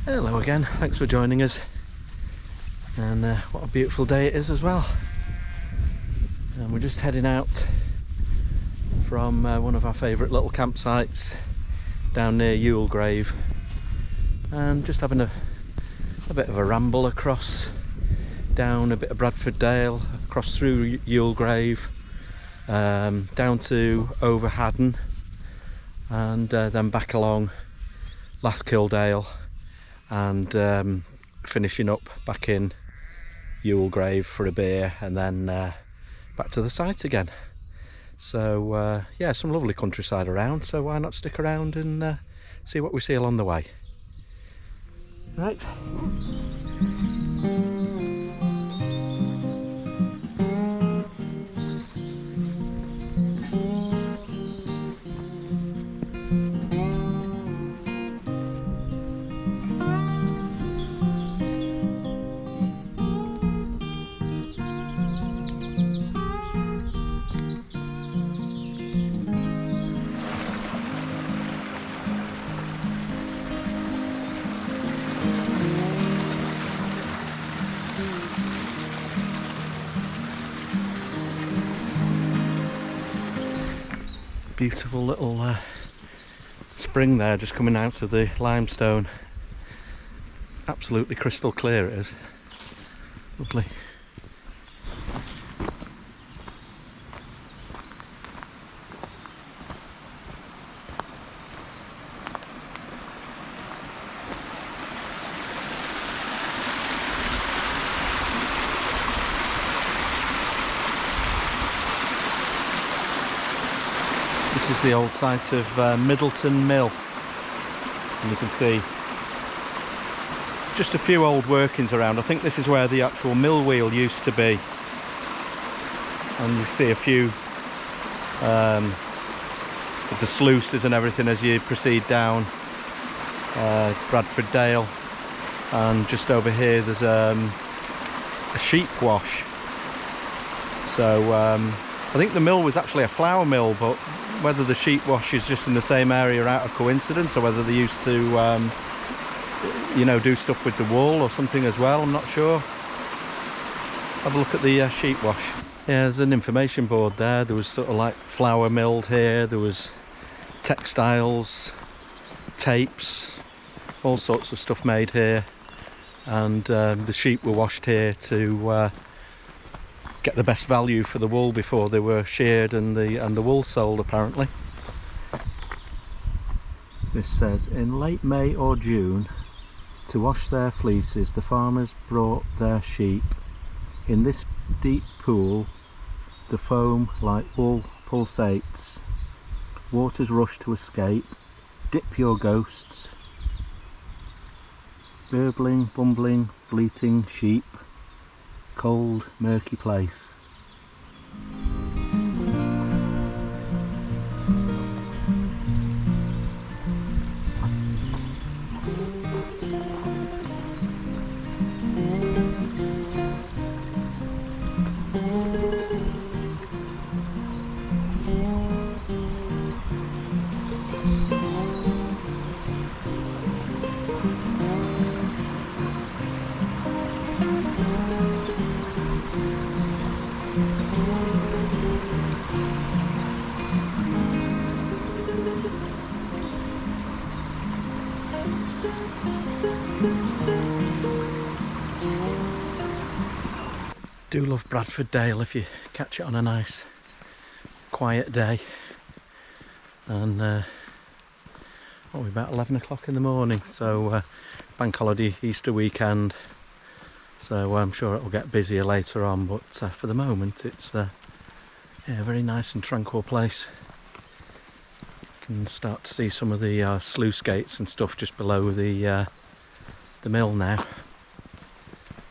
Hello again, thanks for joining us, and what a beautiful day it is as well. And we're just heading out from one of our favourite little campsites down near Youlgreave, and just having a bit of a ramble across, down a bit of Bradford Dale, across through Youlgreave, down to Over Haddon, and then back along Lathkill Dale, and finishing up back in Youlgreave for a beer, and then back to the site again. So yeah, some lovely countryside around, so why not stick around and see what we see along the way. Right. Beautiful little spring there, just coming out of the limestone. Absolutely crystal clear it is. Lovely. This is the old site of Middleton Mill, and you can see just a few old workings around. I think this is where the actual mill wheel used to be, and you see a few of the sluices and everything as you proceed down Bradford Dale. And just over here there's a sheep wash. So I think the mill was actually a flour mill, but whether the sheep wash is just in the same area out of coincidence, or whether they used to you know, do stuff with the wool or something as well, I'm not sure. Have a look at the sheep wash. Yeah, there's an information board there. There was sort of like flour milled here, there was textiles, tapes, all sorts of stuff made here, and the sheep were washed here to get the best value for the wool before they were sheared and the wool sold, apparently. This says, in late May or June, to wash their fleeces, the farmers brought their sheep. In this deep pool, the foam like wool pulsates. Waters rush to escape. Dip your ghosts. Burbling, bumbling, bleating sheep. Cold, murky place. Do love Bradford Dale if you catch it on a nice quiet day, and we're about 11 o'clock in the morning, so bank holiday Easter weekend, so I'm sure it'll get busier later on, but for the moment it's yeah, a very nice and tranquil place. You can start to see some of the sluice gates and stuff just below the mill now.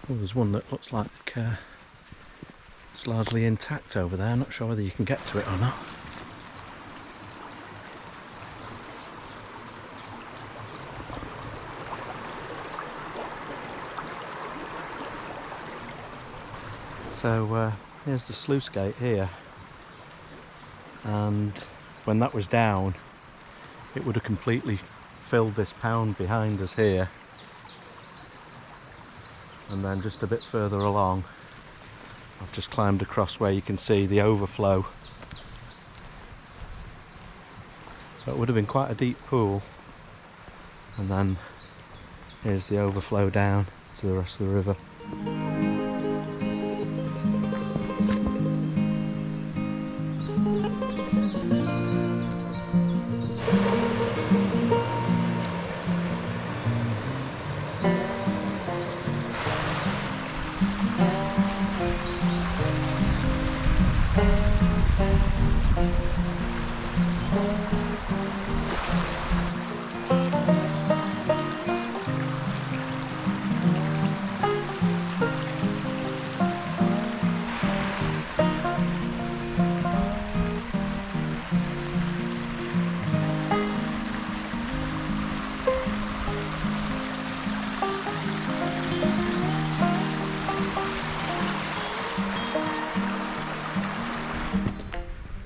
Oh, there's one that looks like it's largely intact over there. I'm not sure whether you can get to it or not. So here's the sluice gate here, and when that was down it would have completely filled this pound behind us here, and then just a bit further along I've just climbed across where you can see the overflow. So it would have been quite a deep pool, and then here's the overflow down to the rest of the river.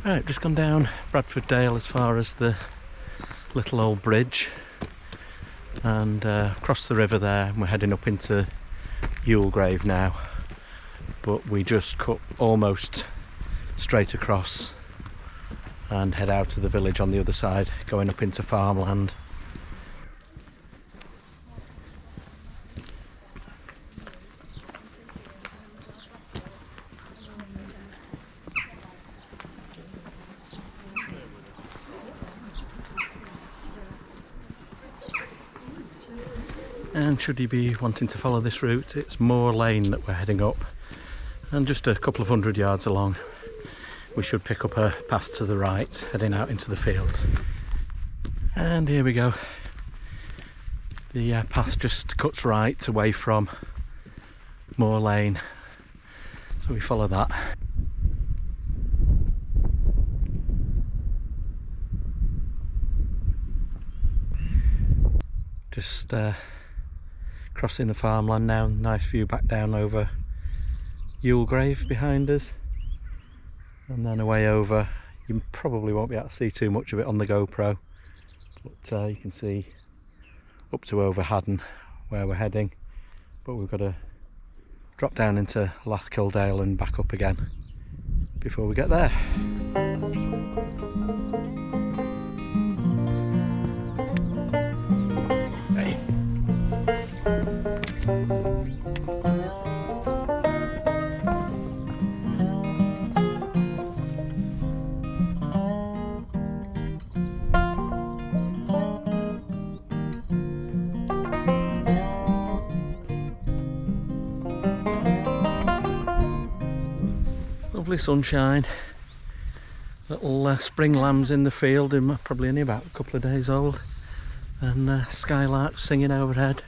Right, just gone down Bradford Dale as far as the little old bridge, and across the river there, and we're heading up into Youlgreave now, but we just cut almost straight across and head out of the village on the other side, going up into farmland. And should you be wanting to follow this route, it's Moor Lane that we're heading up, and just a couple of 100 yards along we should pick up a path to the right heading out into the fields. And here we go, the path just cuts right away from Moor Lane, so we follow that. Just crossing the farmland now, nice view back down over Youlgreave behind us, and then away over. You probably won't be able to see too much of it on the GoPro, but you can see up to Over Haddon where we're heading, but we've got to drop down into Lathkill Dale and back up again before we get there. Lovely sunshine, little spring lambs in the field, and probably only about a couple of days old, and skylarks singing overhead.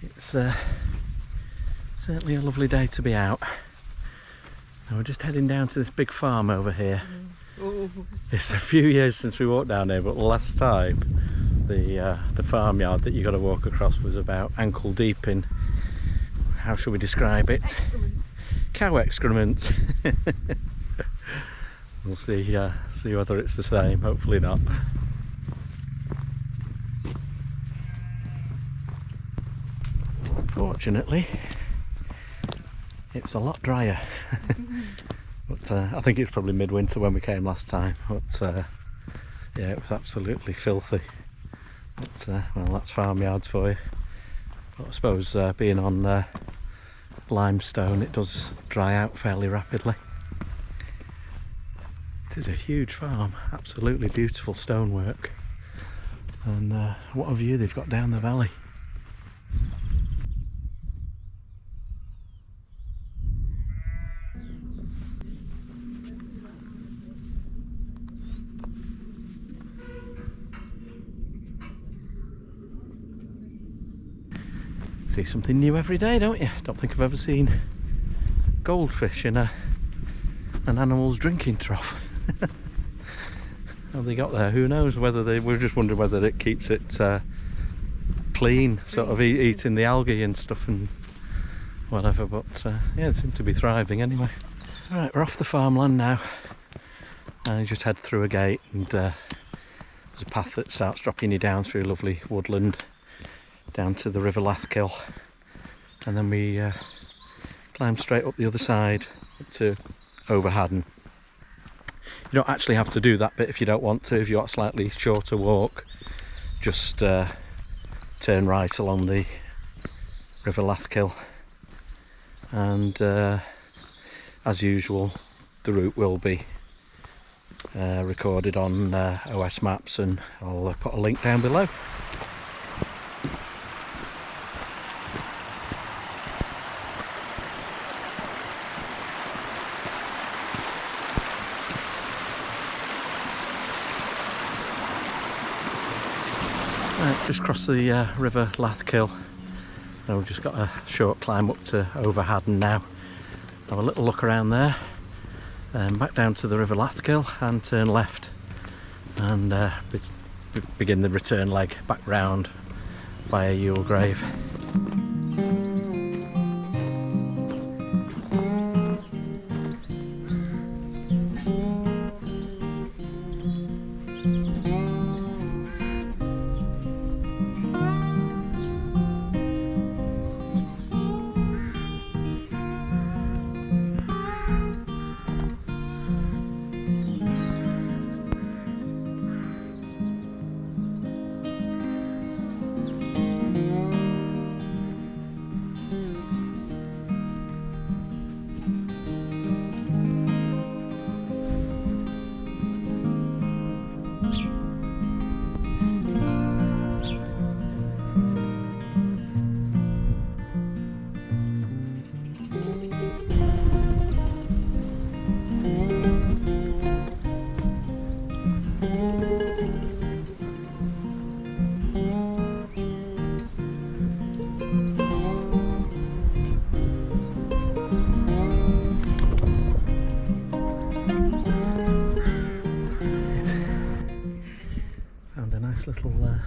It's certainly a lovely day to be out. And we're just heading down to this big farm over here. It's a few years since we walked down here, but last time the farmyard that you got to walk across was about ankle deep in, how shall we describe it? Cow excrement. We'll see whether it's the same. Hopefully not. Fortunately, it's a lot drier. But I think it's probably midwinter when we came last time. But yeah, it was absolutely filthy. But well, that's farmyards for you. But I suppose being on limestone, it does dry out fairly rapidly. It is a huge farm, absolutely beautiful stonework, and what a view they've got down the valley. See something new every day, don't you? Don't think I've ever seen goldfish in an animal's drinking trough. How they got there, who knows? We're just wondering whether it keeps it clean, sort of eating the algae and stuff and whatever, but yeah, they seem to be thriving anyway. Alright, we're off the farmland now, and you just head through a gate, and there's a path that starts dropping you down through lovely woodland down to the River Lathkill, and then we climb straight up the other side to Over Haddon. You don't actually have to do that bit if you don't want to. If you've got a slightly shorter walk, just turn right along the River Lathkill, and as usual the route will be recorded on OS Maps, and I'll put a link down below. Just crossed the River Lathkill, and we've just got a short climb up to Over Haddon now. Have a little look around there, back down to the River Lathkill and turn left, and begin the return leg back round via Youlgreave. Little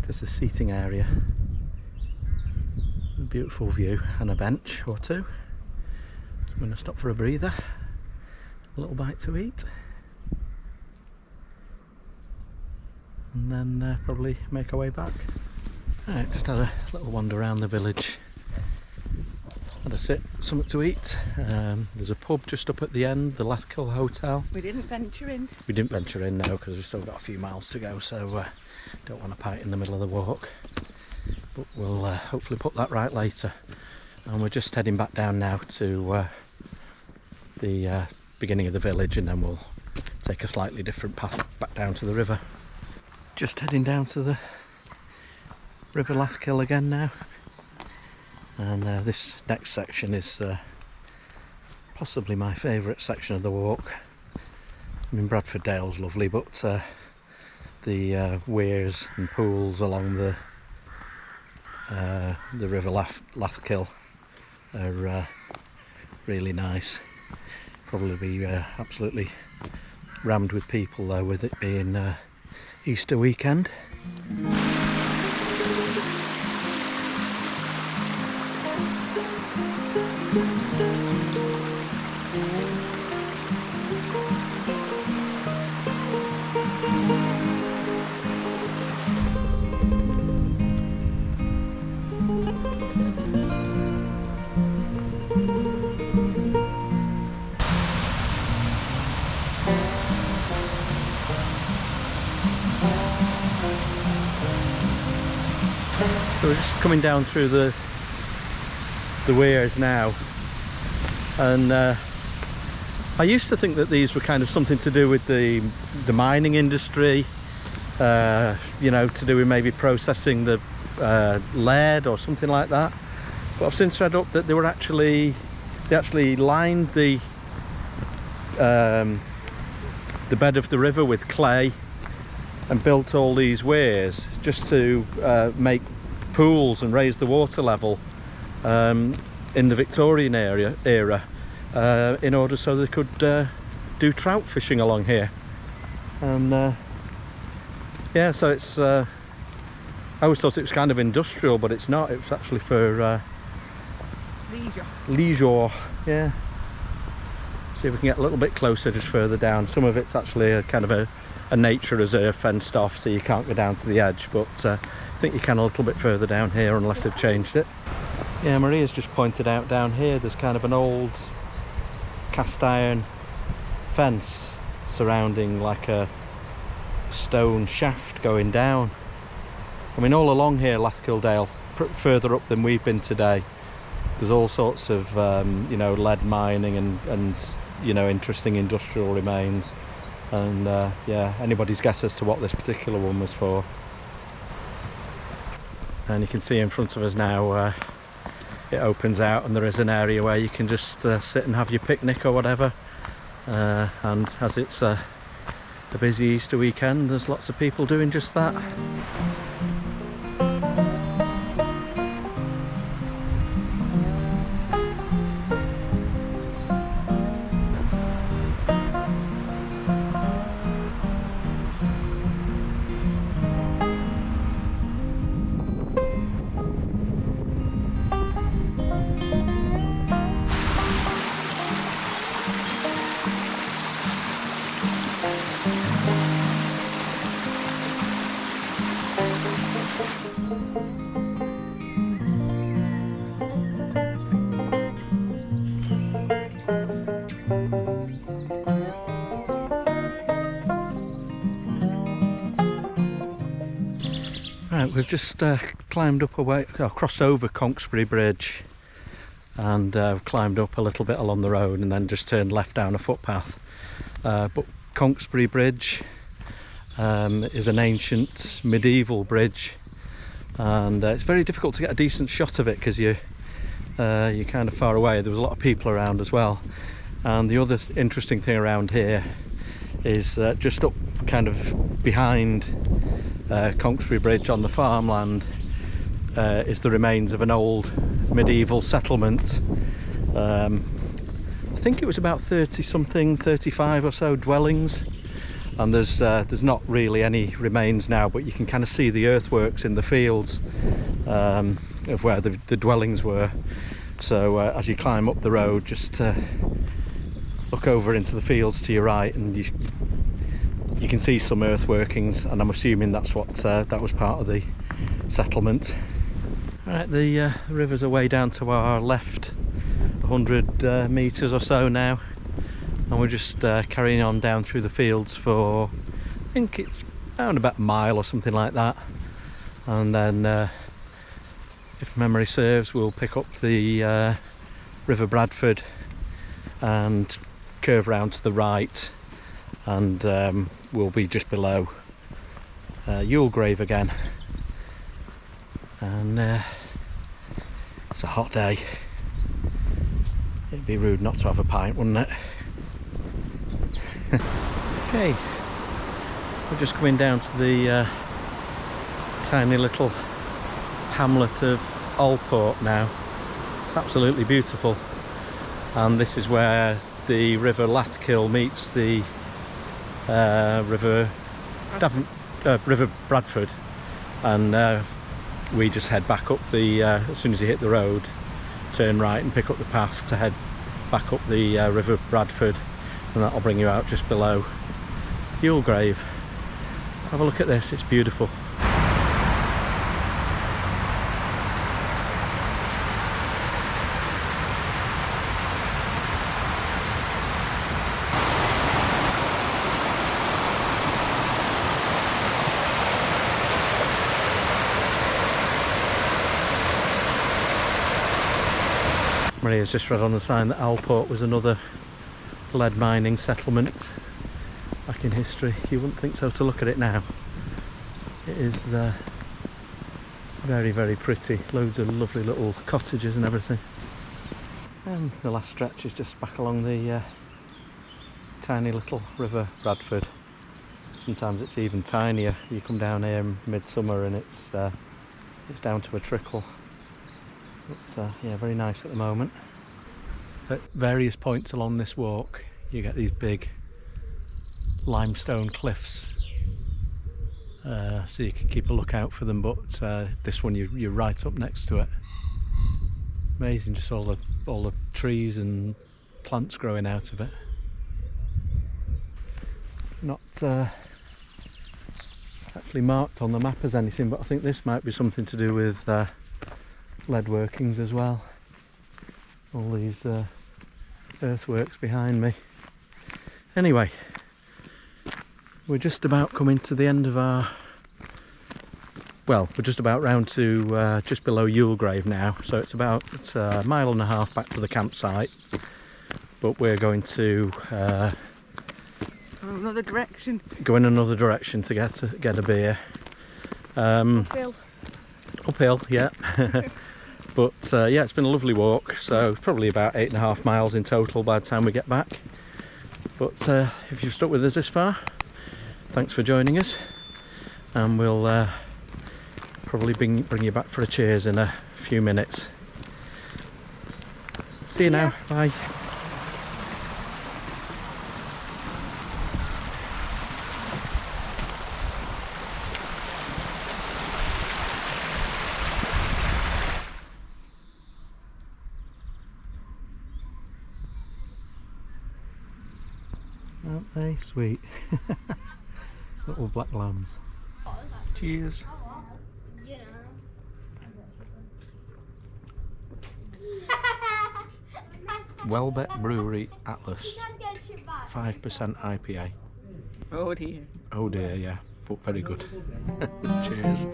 just a seating area, a beautiful view and a bench or two. So I'm going to stop for a breather, a little bite to eat, and then probably make our way back. Alright, just had a little wander around the village, had a sit, something to eat. There's a pub just up at the end, the Lathkill Hotel. We didn't venture in. We didn't venture in, no, because we've still got a few miles to go, so don't want to pint in the middle of the walk. But we'll hopefully put that right later. And we're just heading back down now to the beginning of the village, and then we'll take a slightly different path back down to the river. Just heading down to the River Lathkill again now. And this next section is possibly my favourite section of the walk. I mean, Bradford Dale's lovely, but the weirs and pools along the River Lathkill are really nice. Probably be absolutely rammed with people though, with it being Easter weekend. So we're just coming down through the weirs now, and I used to think that these were kind of something to do with the mining industry, you know, to do with maybe processing the lead or something like that. But I've since read up that they actually lined the bed of the river with clay and built all these weirs just to make pools and raise the water level in the Victorian era in order so they could do trout fishing along here. And yeah, so it's I always thought it was kind of industrial, but it's not. It was actually for leisure. Yeah. See if we can get a little bit closer just further down. Some of it's actually a kind of a nature reserve fenced off, so you can't go down to the edge, but I think you can a little bit further down here unless they've changed it. Yeah, Maria's just pointed out down here there's kind of an old cast iron fence surrounding like a stone shaft going down. I mean, all along here, Lathkill Dale, further up than we've been today, there's all sorts of you know, lead mining and you know, interesting industrial remains, and yeah, anybody's guess as to what this particular one was for. And you can see in front of us now it opens out and there is an area where you can just sit and have your picnic or whatever, and as it's a busy Easter weekend, there's lots of people doing just that. Right, we've just climbed up crossed over Conksbury Bridge, and climbed up a little bit along the road and then just turned left down a footpath. But Conksbury Bridge is an ancient medieval bridge, and it's very difficult to get a decent shot of it because you're kind of far away. There was a lot of people around as well. And the other interesting thing around here is just up kind of behind Conksbury Bridge on the farmland is the remains of an old medieval settlement. I think it was about 35 or so dwellings, and there's not really any remains now, but you can kind of see the earthworks in the fields of where the dwellings were. So as you climb up the road, just look over into the fields to your right, and you can see some earthworkings, and I'm assuming that's what that was part of the settlement. Right, the river's away down to our left, 100 metres or so now, and we're just carrying on down through the fields for, I think it's around about a mile or something like that, and then if memory serves, we'll pick up the River Bradford and curve round to the right, and we'll be just below Youlgreave again. And it's a hot day. It'd be rude not to have a pint, wouldn't it? Okay, we're just coming down to the tiny little hamlet of Alport now. It's absolutely beautiful, and this is where the River Lathkill meets the River Bradford, and we just head back up the as soon as you hit the road, turn right and pick up the path to head back up the River Bradford, and that'll bring you out just below Youlgreave. Have a look at this, it's beautiful. Maria's just read on the sign that Alport was another lead mining settlement back in history. You wouldn't think so to look at it now. It is very, very pretty. Loads of lovely little cottages and everything. And the last stretch is just back along the tiny little River Bradford. Sometimes it's even tinier. You come down here in midsummer and it's down to a trickle. But yeah, very nice at the moment. At various points along this walk, you get these big limestone cliffs, so you can keep a lookout for them. But this one, you're right up next to it. Amazing, just all the trees and plants growing out of it. Not actually marked on the map as anything, but I think this might be something to do with lead workings as well. All these earthworks behind me. Anyway, we're just about coming to the end of our... Well, we're just about round to just below Youlgreave now, so it's a mile and a half back to the campsite. But we're going to another direction. Go in another direction to get a beer. Uphill. Uphill, yeah. But yeah, it's been a lovely walk. So probably about 8.5 miles in total by the time we get back. But if you've stuck with us this far, thanks for joining us, and we'll probably bring you back for a cheers in a few minutes. See you now. Bye. Aren't they sweet? Little black lambs. Cheers. Welbeck Brewery Atlas, 5% IPA. Oh dear. Oh dear, yeah, but very good. Cheers.